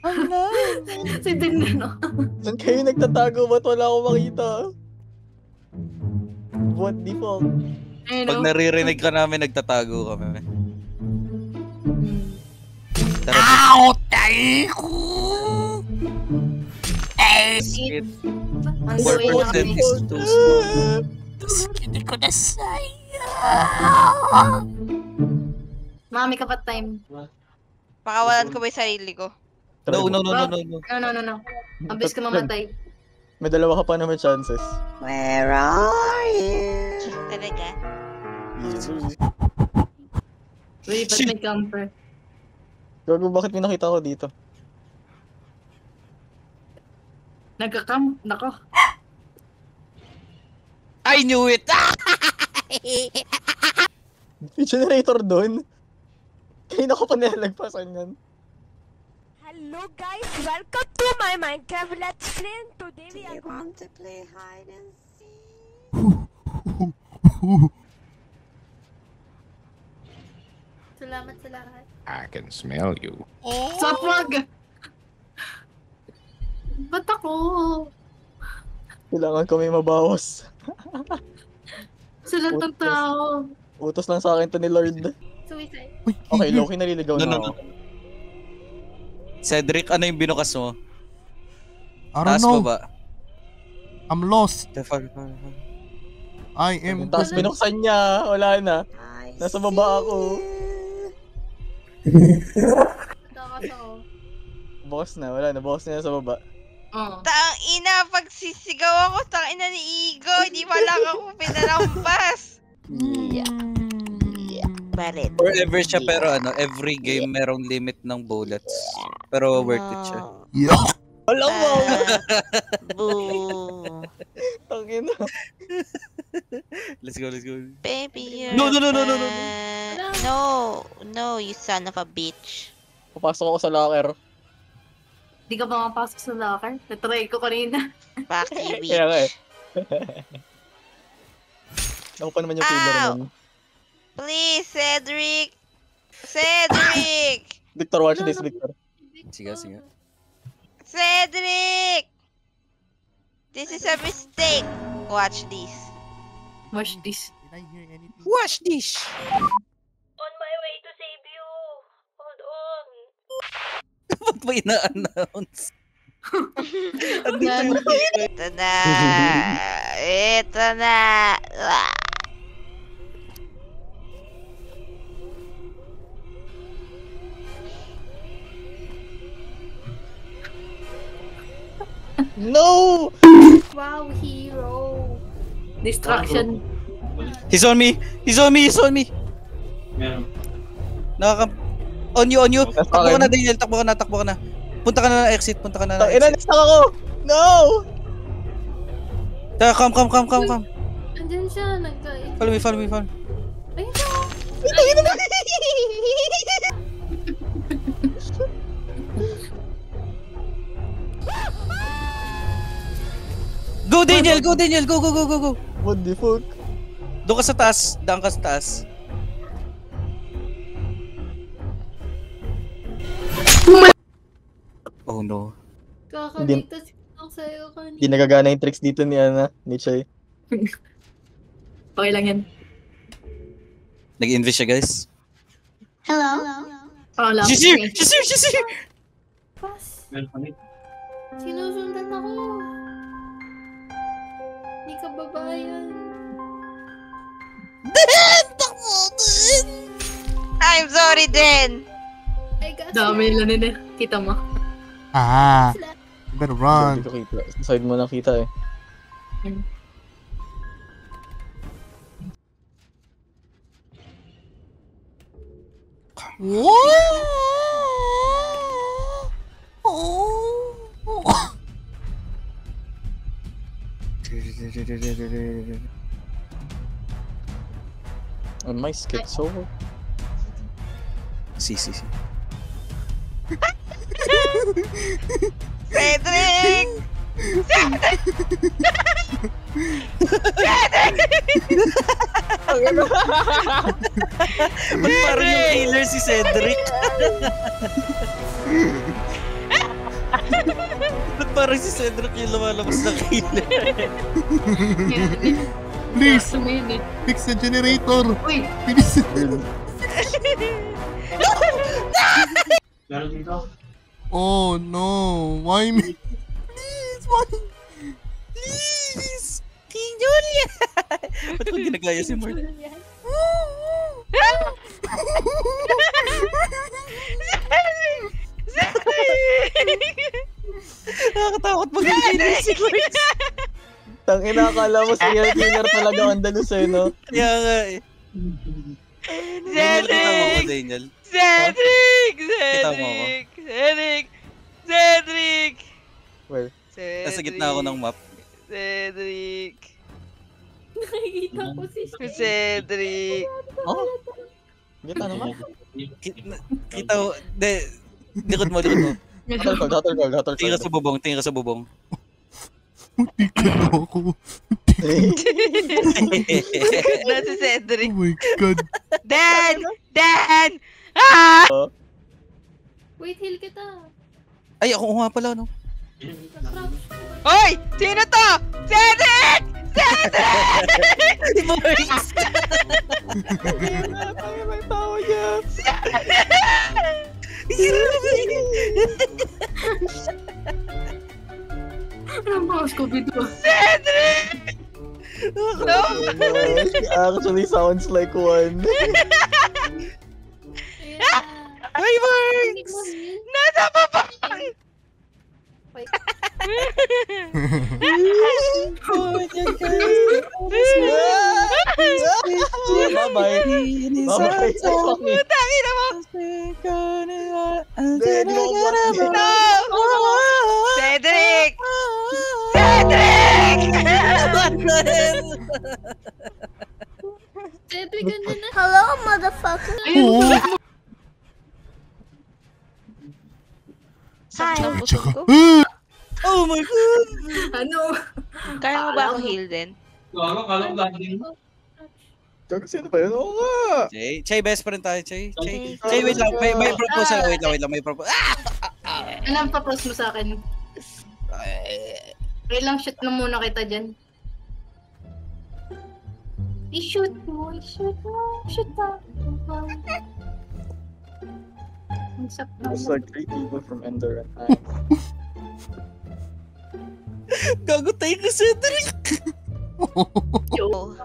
Ano? Si Din no? Saan kayo nagtatago? Ba't wala akong makita? What the fuck? Pag naririnig ka namin, nagtatago kami. Tara, Ow! Tayo ko! Eh! On the way na 4% kami. is too small. Hindi ko na saya. Mami ka pa time. Pakawalan ko ba yung sarili ko? No. No. Ambis ka mamatay. May dalawa ka pa naman chances. Where are you? Talaga? Uy, ba't may camper? Gago, bakit may nakita ko dito? Nagka-camp? Nako. I knew it! May generator doon. Kaya ko pa nilalagpasan yan. Hello guys, welcome to my Minecraft Let's Play. Today we are Want to play hide and seek? Salamat sa lahat. I can smell you. Sapwag! Ba't ako? Kailangan ko may mabawas. Sa lahat ng tao. Utos lang sa akin to ni Lord. Suicide. Okay, Loki, naliligaw na No. ako. Cedric, ano yung binukas mo? I don't Taas know. ba? I'm lost. I am... Tapos binuksan niya, wala na. I Nasa baba ako. Takas ako. Boss na, wala na. Boss na sa baba. Oo. Tang ina, pagsisigaw ako, tang ina ni Igo, hindi pa lang ako pinalampas. Balit. Forever siya pero ano, every game merong limit ng bullets. Pero worth it siya. Yeah. Alam mo! Boo. Tangin na. Let's go. Baby, you're No. No, you son of a bitch. Papasok ako sa locker. Di ka ba mapasok sa locker? Natry ko kanina. Baki Kaya nga eh. bitch. Ako pa naman yung killer Ow! nun. Please, Cedric! Cedric! Victor, watch this, Victor. Sige. Cedric! This is a mistake. Watch this. Watch this. Did I hear anything? Watch this! on my way to save you. Hold on. Ba't ba ina-announce? Ito na. Ito na. Ah. No! Wow, hero. Distraction. He's on me! On you! Takbo ka na, Daniel. Takbo ka na. Punta ka na ng exit. Ina, next ako! No! Come. Andyan siya. Follow me. Ayun siya. Go, Daniel! Go! What the fuck? Doon ka sa taas. Daan ka sa taas. Oh no. Kakaligtas lang sa'yo kanina. Hindi nagagana yung tricks dito ni Chay. Okay lang yan. Nag-invest siya, guys. Hello? Lang. She's here! Pas. Sinusundan ako. Hindi ka babayan. I'm sorry, Den. Dami lang nila. Kita mo. Ah. You better run. Hindi ko kita. Sa side mo nakita eh. On my schizo. Si. Cedric! Ba't parang yung killer si Cedric? Ba't parang si Cedric yung lumalabas na killer? Please, Sumili. fix the generator. Uy! Please. Oh no, why me? Please, why? Please! King Julia! Ba't ko ginagaya si Mark? Nakakatakot mag-killer si Mark. Tangina, akala mo serial killer talaga ang Andalus eh, no? Kaya nga eh. Daniel, kita mo ako, Daniel. Cedric! Kita mo ako. Cedric! Cedric! Where? Cedric! Nasa gitna ako ng map. Cedric! Nakikita ko si Cedric! Oh, Kita naman. kita mo. Likod mo, likod mo. Hatol Tingin ka sa bubong, tingin ka sa bubong. Hindi ka na ako. Nasa Cedric. Oh my God. Dan! Dan! Ah! Wait, heal kita. Ay, ako nga pala, no? Crouch. Hoy! Sino to? Cedric! Si Morris! Tangina, may tawa niya. Anong mouse ko dito? Cedric! No! She actually sounds like one. Hi, Marks! Nasa baba! Bye-bye. Bye-bye. Tangina mo! No! Cedric! Cedric! Cedric, ganda na. Hello, motherfucker. Ayun, Hi. Tsaka, Oh my God! ano? Kaya mo ba ako heal din? Gago, sino ba yun? Oo nga. Chay, best friend tayo, Chay. Chay, wait lang. May proposal. Wait lang. May proposal. Anong papros mo sa akin? Try lang shoot na muna kita dyan. I-shoot mo. Shoot mo. Ang sakta. It's like 3 people from Ender and I. Gago tayo ka, Cedric! Yo.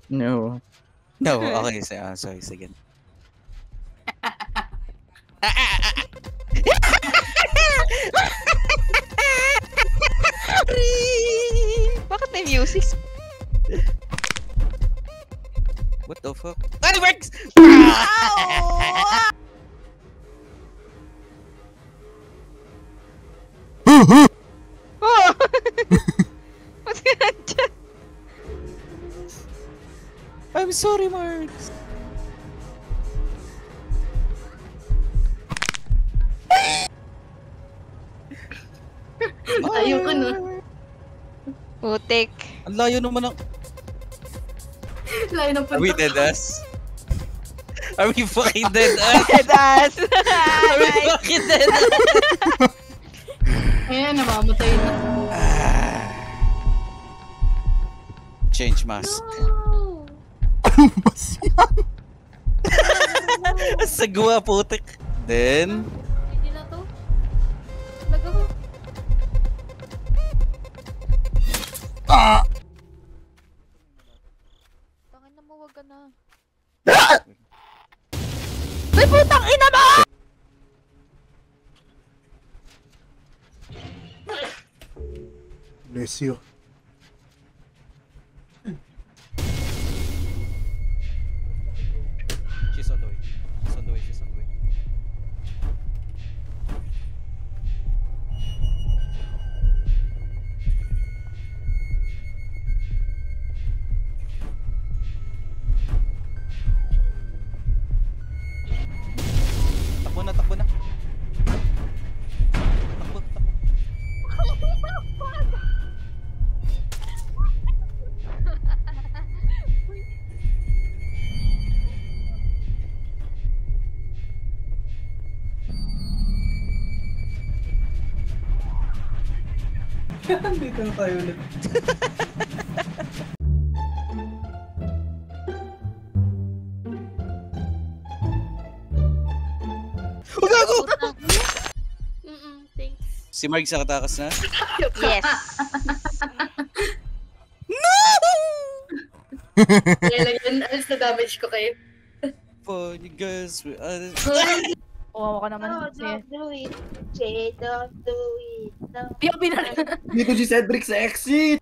No. No, okay. Sorry, sige. Bakit may music? What the fuck? Ah, it works! Oh! What's gonna dyan? I'm sorry, Marks. Ayoko na. Putik. Ang layo naman ng... Layo ng Are we punta. dead ass? Are we fucking dead ass? Das! Are we fucking dead ass? Ayan, namamatay na. Change mask. No! ano ba siya? Sagwa, putik. Then... Hindi na to. Nagawa. Ah! Tangin na mo, wag ka na. Bless you. She's on the way. She's on the way. She's on the way. Takbo na, takbo na. Takbo, takbo. Dito na tayo ulit. Oh, gago! Thanks. Si Marg sa katakas na? Yes. Kaya lang yun, alis na damage ko kayo. For you guys, Oo, ka naman. No, Sige. don't do it. Jay, don't do it. No. Piyak pinala. Dito si Cedric sa exit!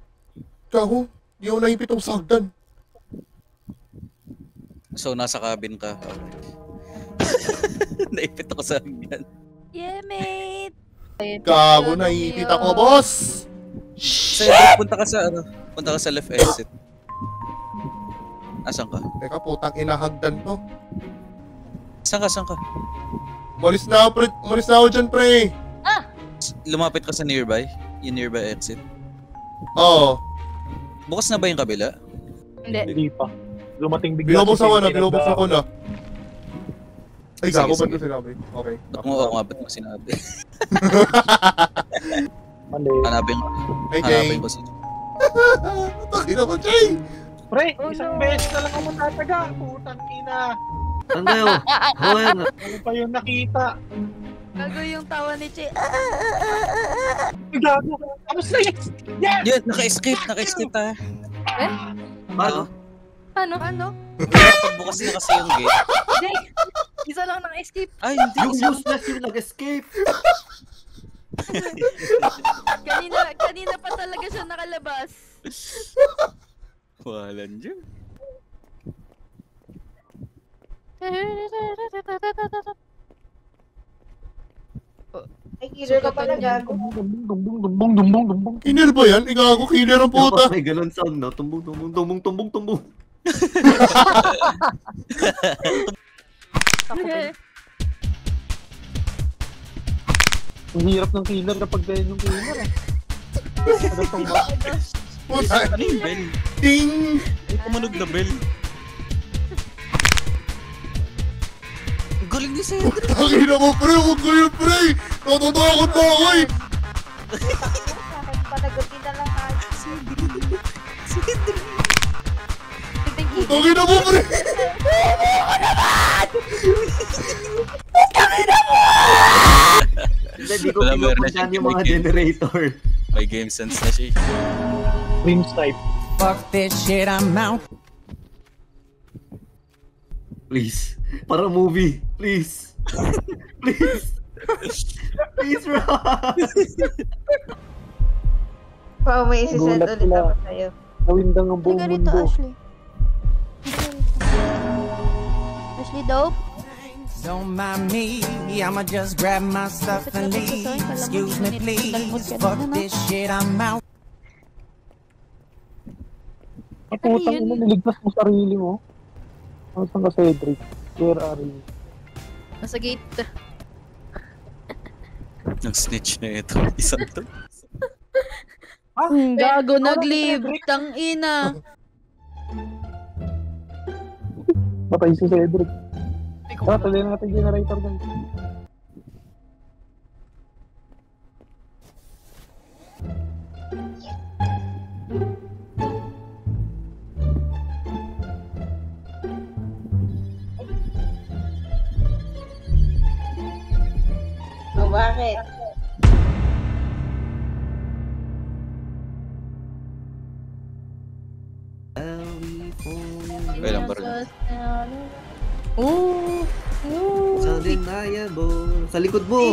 Gago, di ako naipit ang sagdan. So, nasa cabin ka. Naipit ako sa hanggan. Yeah, mate! Gago, naipit ako, boss! Cedric, punta ka sa ano? Punta ka sa left exit. Asan ka? Teka, putang inahagdan to. Saan ka? Saan ka? Malis na ako, pre. Malis na ako dyan, pre. Lumapit ka sa nearby? Yung nearby exit? Oo. Bukas na ba yung kabila? Hindi. Hindi pa. Lumating bigla. Binubos ako na, binubos ako na. Ay, Sige, gago, ba't sige. ko sinabi? Okay. Ba't mo ako nga ba't mo sinabi? Mali. Hanapin Hey, Jay. hanapin ko si... Takina ko, Jay! Pre, isang beses na lang ako tataga. Putang ina. Saan kayo? Rowan. Ano pa yung nakita? Gago yung tawa ni Che. Gago. Ano sa'yo? Yes! Yun, naka-escape tayo. Paano? Paano? Pagbukas na kasi yung gate. Hindi. Isa lang nang escape. Ay, hindi Yung kasi. useless yung nag-escape. Kanina pa talaga siya nakalabas. Walan dyan. Ay, killer ka pala, gago. Dumbong. Killer ba yan? Igago, killer ang puta. May ganun sound, no? Tumbong. Ang hirap ng killer kapag ganyan yung killer eh. Ano tong ba? Puta. Ano yung bell? Ding! May tumunog na bell. Ang galing ni Cedric. Takina mo, pre! Huwag ko yun, pre! Natatakot na ako eh! Panagutin na lang tayo. Takina mo, pre! Hindi ko Wala, meron na pinupuntahan siyang yung mga gimmick. generator. May game sense na siya. Dream snipe. Please. Para movie. Please. Please. Please, Rob. Pa, may isi-send Gulat ulit sila. ako sa'yo. Nawindang ang buong mundo. Ashley. Ashley, dope? Don't mind me, I'ma just grab my stuff and leave. Excuse me please, fuck this shit, I'm out. Ang putang ina, niligtas mo sarili mo. Ano saan ka, Cedric? Where are you? Nasa gate. Nag-snitch na ito. Isang to. Gago, nag-leave. Tang ina. Patay si Cedric. Tara, tuloy na natin generator guys. O, bakit? Kailang baril. Oh. Undeniable. Sa likod mo.